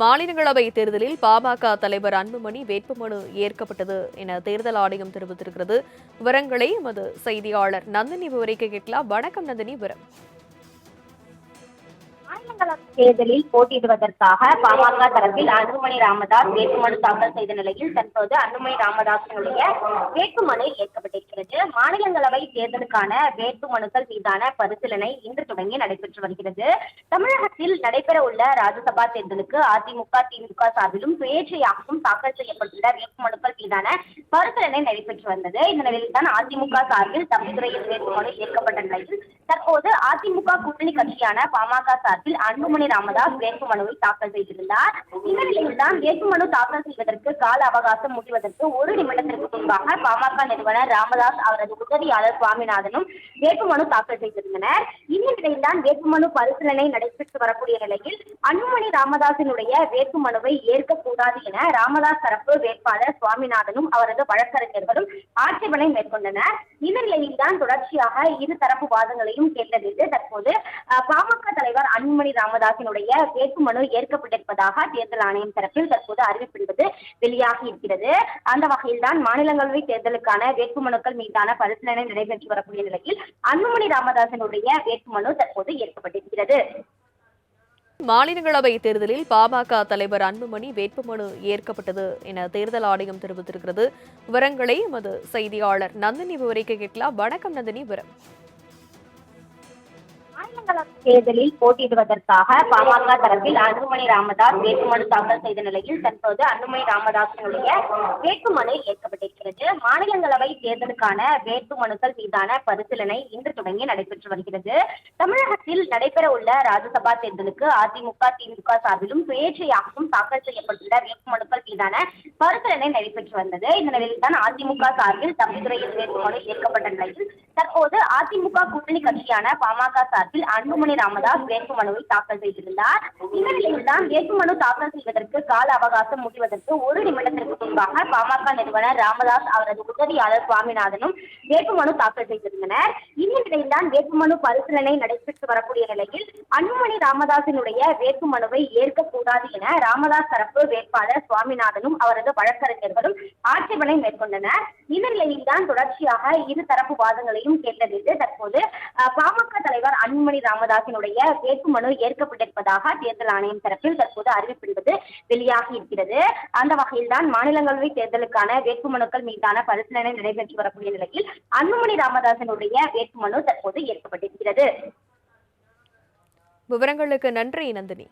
மாநிலங்களவை தேர்தலில் பாமக தலைவர் அன்புமணி வேட்புமனு ஏற்கப்பட்டது என தேர்தல் ஆணையம் தெரிவித்திருக்கிறது. விவரங்களை எமது செய்தியாளர் நந்தினி விவரிக்க கேட்கலாம். வணக்கம் நந்தினி. விவரம். மாநிலங்களவை தேர்தலில் போட்டியிடுவதற்காக பாமக தரப்பில் அன்புமணி ராமதாஸ் வேட்புமனு தாக்கல் செய்த நிலையில் தற்போது அன்புமணி ராமதாஸினுடைய வேட்புமனு ஏற்கப்பட்டிருக்கிறது. மாநிலங்களவை தேர்தலுக்கான வேட்புமனுக்கள் மீதான பரிசீலனை இன்று தொடங்கி நடைபெற்று வருகிறது. தமிழகத்தில் நடைபெற உள்ள ராஜ்யசபா தேர்தலுக்கு அதிமுக திமுக சார்பிலும் சுயேட்சையாகவும் தாக்கல் செய்யப்பட்டுள்ள வேட்புமனுக்கள் மீதான பரிசீலனை நடைபெற்று வந்தது. இந்த நிலையில் தான் அதிமுக சார்பில் தம்பிதுரையின் வேட்புமனு ஏற்கப்பட்ட நிலையில் தற்போது அதிமுக கூட்டணி கட்சியான பாமக சார்பில் அன்புமணி ராமதாஸ் வேட்புமனுவை தாக்கல் செய்திருந்தார். இந்த நிலையில் தான் வேட்புமனு தாக்கல் செய்வதற்கு கால அவகாசம் முடிவதற்கு ஒரு நிமிடத்திற்கு முன்பாக பாமக நிறுவனர் ராமதாஸ் அவரது உதவியாளர் சுவாமிநாதனும் வேட்புமனு தாக்கல் செய்திருந்தனர். இந்த நிலையில் தான் வேட்புமனு பரிசீலனை நடைபெற்று வரக்கூடிய நிலையில் அன்புமணி ராமதாஸினுடைய வேட்புமனுவை ஏற்கக்கூடாது என ராமதாஸ் தரப்பு வேட்பாளர் சுவாமிநாதனும் அவரது வழக்கறிஞர்களும் ஆட்சேபனை மேற்கொண்டனர். இந்த நிலையில் தான் தொடர்ச்சியாக இரு தரப்பு வாதங்களையும் கேட்டறிந்து தற்போது பாமக தலைவர் அன்புமணி ராமதாஸினுடைய வேட்புமனு ஏற்கப்பட்டிருப்பதாக தேர்தல் ஆணையம் தரப்பில் தற்போது அறிவிப்பு என்பது வெளியாகி இருக்கிறது. அந்த வகையில் தான் மாநிலங்களவை தேர்தலுக்கான வேட்புமனுக்கள் மீதான பரிசீலனை நடைபெற்று வரக்கூடிய நிலையில் அன்புமணி ராமதாஸினுடைய வேட்புமனு தற்போது ஏற்கப்பட்டிருக்கிறது. மாநிலங்களவை தேர்தலில் பாமக தலைவர் அன்புமணி வேட்புமனு ஏற்கப்பட்டது என தேர்தல் ஆணையம் தெரிவித்திருக்கிறது. விவரங்களை எமது செய்தியாளர் நந்தினி விவரிக்க கேட்கலாம். வணக்கம் நந்தினி. விவரம். மாநிலங்களவை தேர்தலில் போட்டியிடுவதற்காக பாமக தரப்பில் அன்புமணி ராமதாஸ் வேட்புமனு தாக்கல் செய்த நிலையில் தற்போது அன்புமணி ராமதாஸினுடைய வேட்புமனு ஏற்கப்பட்டிருக்கிறது. மாநிலங்களவை தேர்தலுக்கான வேட்புமனுக்கள் மீதான பரிசீலனை இன்று தொடங்கி நடைபெற்று வருகிறது. தமிழகத்தில் நடைபெற உள்ள ராஜ்யசபா தேர்தலுக்கு அதிமுக திமுக சார்பிலும் சுயேட்சையாகவும் தாக்கல் செய்யப்பட்டுள்ள வேட்புமனுக்கள் மீதான பரிசீலனை நடைபெற்று வந்தது. இந்த நிலையில் தான் அதிமுக சார்பில் தம்பிதுரையின் வேட்புமனு ஏற்கப்பட்ட நிலையில் தற்போது அதிமுக கூட்டணி கட்சியான பாமக சார்பில் அன்புமணி ராமதாஸ் வேட்புமனுவை தாக்கல் செய்திருந்தார். இந்த நிலையில் தான் வேட்புமனு தாக்கல் செய்வதற்கு கால அவகாசம் முடிவதற்கு ஒரு நிமிடத்திற்கு முன்பாக பாமக நிறுவனர் ராமதாஸ் அவரது உதவியாளர் சுவாமிநாதனும் வேட்புமனு தாக்கல் செய்திருந்தனர். இந்த நிலையில் தான் வேட்புமனு பரிசீலனை நடைபெற்று வரக்கூடிய நிலையில் அன்புமணி ராமதாஸினுடைய வேட்புமனுவை ஏற்கக்கூடாது என ராமதாஸ் தரப்பு வேட்பாளர் சுவாமிநாதனும் அவரது வழக்கறிஞர்களும் ஆட்சேபனை மேற்கொண்டனர். இந்த நிலையில் தான் தொடர்ச்சியாக இரு தரப்பு வாதங்களையும் கேட்டறிந்து தற்போது பாமக தலைவர் அன்புமணி ராமதாஸினுடைய வேட்புமனு ஏற்கப்பட்டிருப்பதாக தேர்தல் ஆணையம் தரப்பில் தற்போது அறிவிப்பு என்பது வெளியாகி இருக்கிறது. அந்த வகையில் தான் மாநிலங்களவை தேர்தலுக்கான வேட்புமனுக்கள் மீதான பரிசீலனை நடைபெற்று வரக்கூடிய நிலையில் அன்புமணி ராமதாஸினுடைய வேட்புமனு தற்போது ஏற்கப்பட்டிருக்கிறது. விவரங்களுக்கு நன்றி நந்தினி.